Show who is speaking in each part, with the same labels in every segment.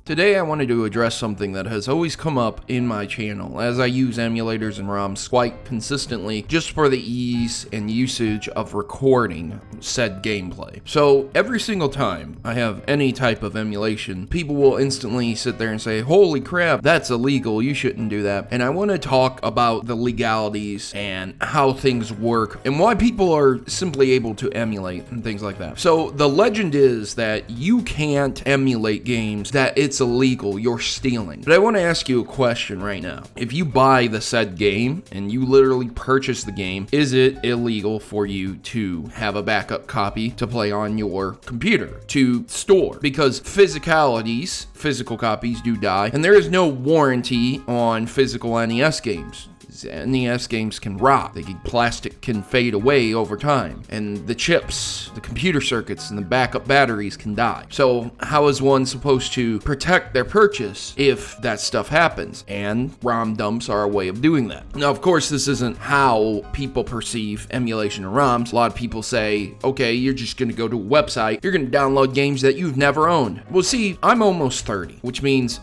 Speaker 1: Today I wanted to address something that has always come up in my channel as I use emulators and ROMs quite consistently just for the ease and usage of recording said gameplay. So every single time I have any type of emulation, people will instantly sit there and say, holy crap, that's illegal, you shouldn't do that. And I want to talk about the legalities and how things work and why people are simply able to emulate and things like that. So the legend is that you can't emulate games, that it's illegal, you're stealing. But I want to ask you a question right now. If you buy the said game and you literally purchase the game, is it illegal for you to have a backup copy to play on your computer, to store? Because physical copies do die, and there is no warranty on physical NES games. NES games can rot, plastic can fade away over time, and the chips, the computer circuits, and the backup batteries can die. So how is one supposed to protect their purchase if that stuff happens? And ROM dumps are a way of doing that. Now, of course, this isn't how people perceive emulation of ROMs. A lot of people say, okay, you're just gonna go to a website, you're gonna download games that you've never owned. Well, see, I'm almost 30, which means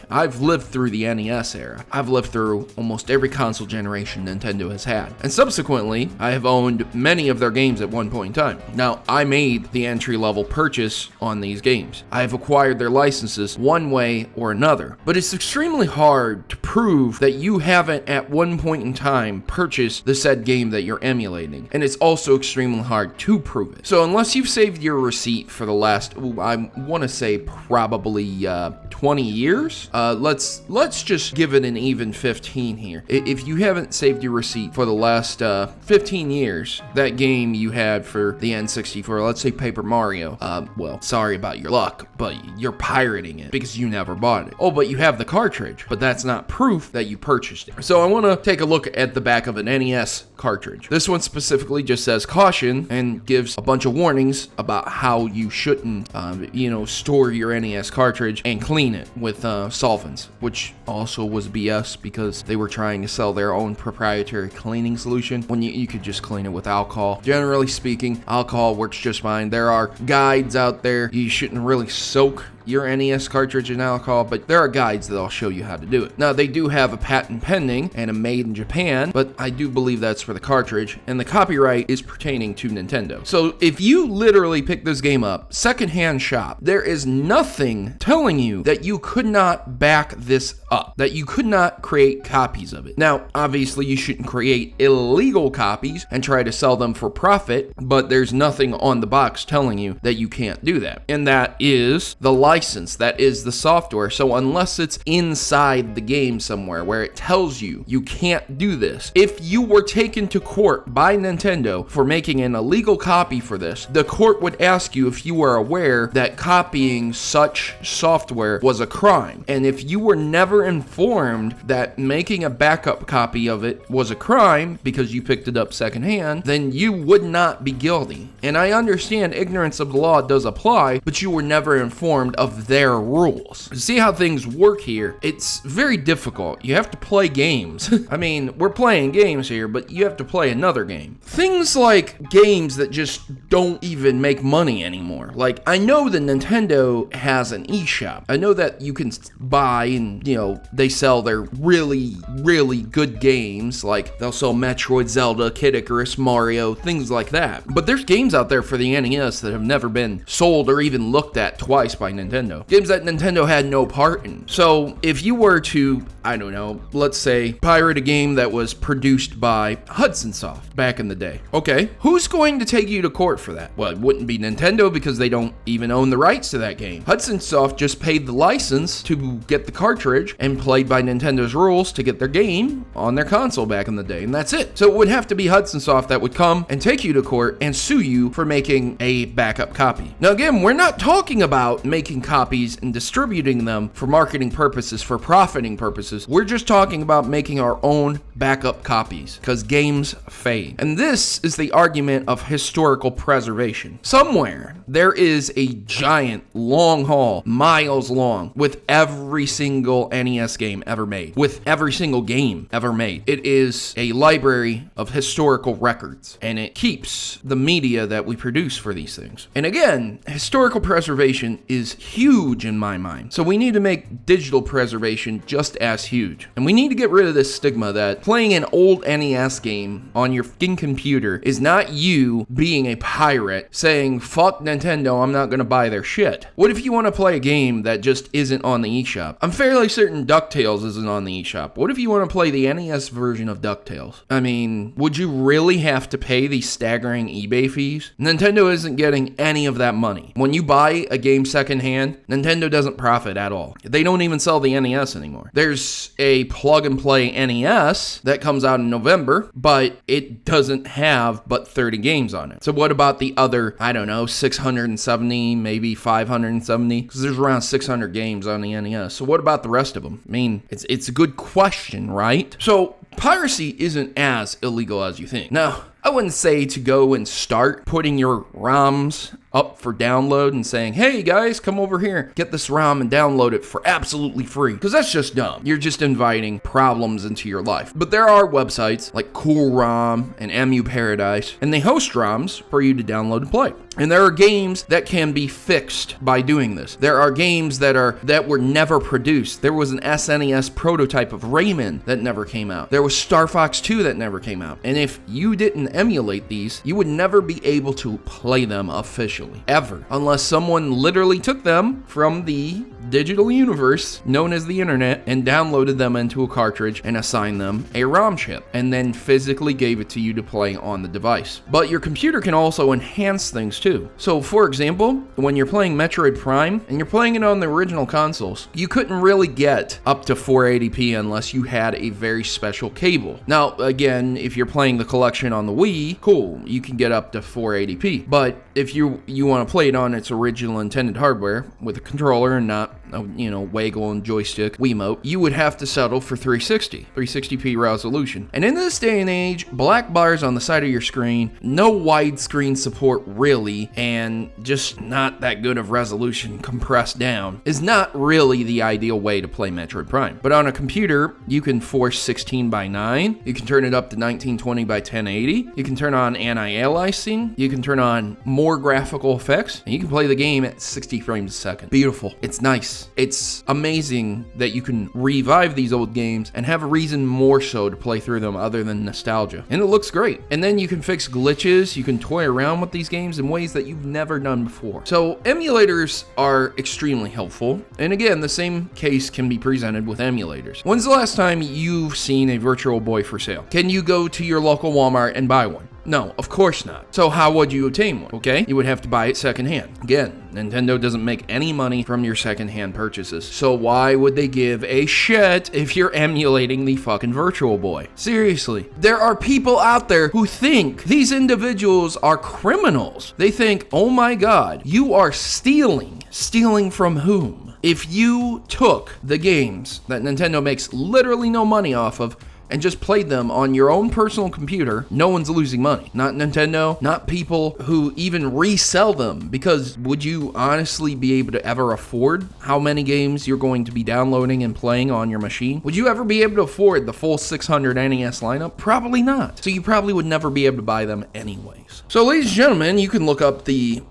Speaker 1: I've lived through the NES era. I've lived through almost every console generation Nintendo has had. And subsequently, I have owned many of their games at one point in time. Now, I made the entry-level purchase on these games. I have acquired their licenses one way or another. But it's extremely hard to prove that you haven't at one point in time purchased the said game that you're emulating. And it's also extremely hard to prove it. So unless you've saved your receipt for the last, I want to say probably 20 years, let's just give it an even 15 here. If you haven't saved your receipt for the last 15 years, that game you had for the N64, let's say Paper Mario, well, sorry about your luck, but you're pirating it because you never bought it. Oh, but you have the cartridge, but that's not proof that you purchased it. So I want to take a look at the back of an NES cartridge. This one specifically just says caution and gives a bunch of warnings about how you shouldn't, store your NES cartridge and clean it with solvents, which also was BS because they were trying to sell their own proprietary cleaning solution when you could just clean it with alcohol. Generally speaking, alcohol works just fine. There are guides out there. You shouldn't really soak your NES cartridge in alcohol, but there are guides that'll show you how to do it. Now, they do have a patent pending and a made in Japan, but I do believe that's for the cartridge, and the copyright is pertaining to Nintendo. So if you literally pick this game up, secondhand shop, there is nothing telling you that you could not back this up, that you could not create copies of it. Now, obviously, you shouldn't create illegal copies and try to sell them for profit, but there's nothing on the box telling you that you can't do that. And that is the license, that is the software. So unless it's inside the game somewhere where it tells you you can't do this, if you were taken to court by Nintendo for making an illegal copy for this, the court would ask you if you were aware that copying such software was a crime. And if you were never informed that making a backup copy of it was a crime because you picked it up secondhand, then you would not be guilty. And I understand ignorance of the law does apply, but you were never informed of their rules. See how things work here? It's very difficult. You have to play games. I mean, we're playing games here, but you have to play another game. Things like games that just don't even make money anymore. Like, I know that Nintendo has an eShop. I know that you can buy and, they sell their really, really good games. Like, they'll sell Metroid, Zelda, Kid Icarus, Mario, things like that. But there's games out there for the NES that have never been sold or even looked at twice by Nintendo. Games that Nintendo had no part in. So if you were to, I don't know, let's say pirate a game that was produced by Hudson Soft back in the day. Okay, who's going to take you to court for that? Well, it wouldn't be Nintendo because they don't even own the rights to that game. Hudson Soft just paid the license to get the cartridge and played by Nintendo's rules to get their game on their console back in the day, and that's it. So it would have to be Hudson Soft that would come and take you to court and sue you for making a backup copy. Now again, we're not talking about making copies and distributing them for marketing purposes, for profiting purposes. We're just talking about making our own backup copies because games fade. And this is the argument of historical preservation. Somewhere there is a giant long haul, miles long, with every single NES game ever made, with every single game ever made. It is a library of historical records, and it keeps the media that we produce for these things. And again, historical preservation is huge in my mind. So we need to make digital preservation just as huge. And we need to get rid of this stigma that playing an old NES game on your fucking computer is not you being a pirate saying, fuck Nintendo, I'm not gonna buy their shit. What if you want to play a game that just isn't on the eShop? I'm fairly certain DuckTales isn't on the eShop. What if you want to play the NES version of DuckTales? I mean, would you really have to pay these staggering eBay fees? Nintendo isn't getting any of that money. When you buy a game secondhand, Nintendo doesn't profit at all. They don't even sell the NES anymore. There's a plug-and-play NES that comes out in November, but it doesn't have but 30 games on it. So what about the other, I don't know, 670, maybe 570? Because there's around 600 games on the NES. So what about the rest of them? I mean, it's a good question, right? So piracy isn't as illegal as you think. Now, I wouldn't say to go and start putting your ROMs up for download and saying, hey guys, come over here, get this ROM and download it for absolutely free. Because that's just dumb. You're just inviting problems into your life. But there are websites like Cool ROM and Emu Paradise, and they host ROMs for you to download and play. And there are games that can be fixed by doing this. There are games that were never produced. There was an SNES prototype of Rayman that never came out. There was Star Fox 2 that never came out. And if you didn't emulate these, you would never be able to play them officially, ever, unless someone literally took them from the digital universe known as the internet and downloaded them into a cartridge and assigned them a ROM chip and then physically gave it to you to play on the device. But your computer can also enhance things too. So for example, when you're playing Metroid Prime and you're playing it on the original consoles, you couldn't really get up to 480p unless you had a very special cable. Now again, if you're playing the collection on the Wii, cool, you can get up to 480p. But if you want to play it on its original intended hardware with a controller and not waggle and joystick Wiimote, you would have to settle for 360p resolution. And in this day and age, black bars on the side of your screen, no widescreen support really, and just not that good of resolution compressed down is not really the ideal way to play Metroid Prime. But on a computer, you can force 16:9, you can turn it up to 1920 by 1080, you can turn on anti-aliasing, you can turn on more graphical effects, and you can play the game at 60 frames a second. Beautiful. It's nice. It's amazing that you can revive these old games and have a reason more so to play through them other than nostalgia. And it looks great. And then you can fix glitches, you can toy around with these games in ways that you've never done before. So emulators are extremely helpful. And again, the same case can be presented with emulators. When's the last time you've seen a Virtual Boy for sale? Can you go to your local Walmart and buy one? No, of course not. So how would you obtain one? Okay, you would have to buy it secondhand. Again, Nintendo doesn't make any money from your secondhand purchases. So why would they give a shit if you're emulating the fucking Virtual Boy? Seriously, there are people out there who think these individuals are criminals. They think, oh my God, you are stealing. Stealing from whom? If you took the games that Nintendo makes literally no money off of and just played them on your own personal computer, no one's losing money. Not Nintendo, not people who even resell them, because would you honestly be able to ever afford how many games you're going to be downloading and playing on your machine? Would you ever be able to afford the full 600 NES lineup? Probably not. So you probably would never be able to buy them anyways. So ladies and gentlemen, you can look up the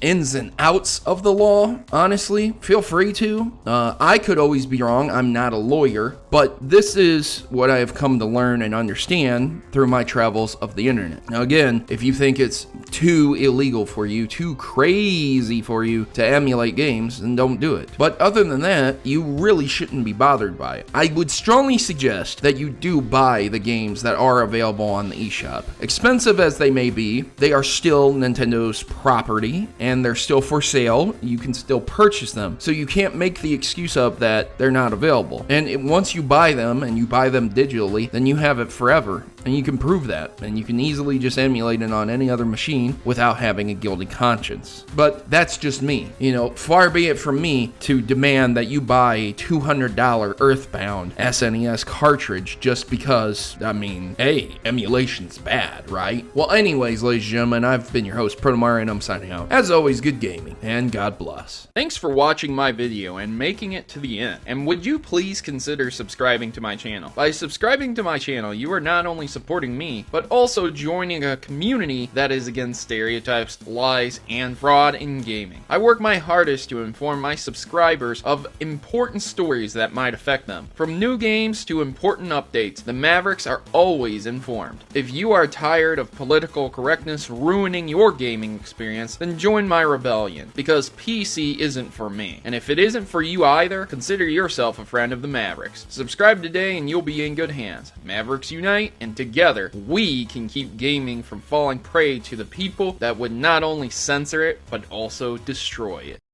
Speaker 1: ins and outs of the law, honestly. Feel free to. I could always be wrong. I'm not a lawyer, but this is what I have come to learn and understand through my travels of the internet. Now again, if you think it's too illegal for you, too crazy for you to emulate games, then don't do it. But other than that, you really shouldn't be bothered by it. I would strongly suggest that you do buy the games that are available on the eShop. Expensive as they may be, they are still Nintendo's property and they're still for sale. You can still purchase them. So you can't make the excuse up that they're not available. And once you buy them and you buy them digitally, then you have it forever. And you can prove that. And you can easily just emulate it on any other machine without having a guilty conscience. But that's just me. Far be it from me to demand that you buy a $200 Earthbound SNES cartridge just because, hey, emulation's bad, right? Well, anyways, ladies and gentlemen, I've been your host, Protomario, and I'm signing out. As always, good gaming, and God bless. Thanks for watching my video and making it to the end. And would you please consider subscribing to my channel? By subscribing to my channel, you are not only supporting me, but also joining a community that is against against stereotypes, lies, and fraud in gaming. I work my hardest to inform my subscribers of important stories that might affect them. From new games to important updates, the Mavericks are always informed. If you are tired of political correctness ruining your gaming experience, then join my rebellion, because PC isn't for me. And if it isn't for you either, consider yourself a friend of the Mavericks. Subscribe today and you'll be in good hands. Mavericks unite, and together, we can keep gaming from falling prey to the people that would not only censor it, but also destroy it.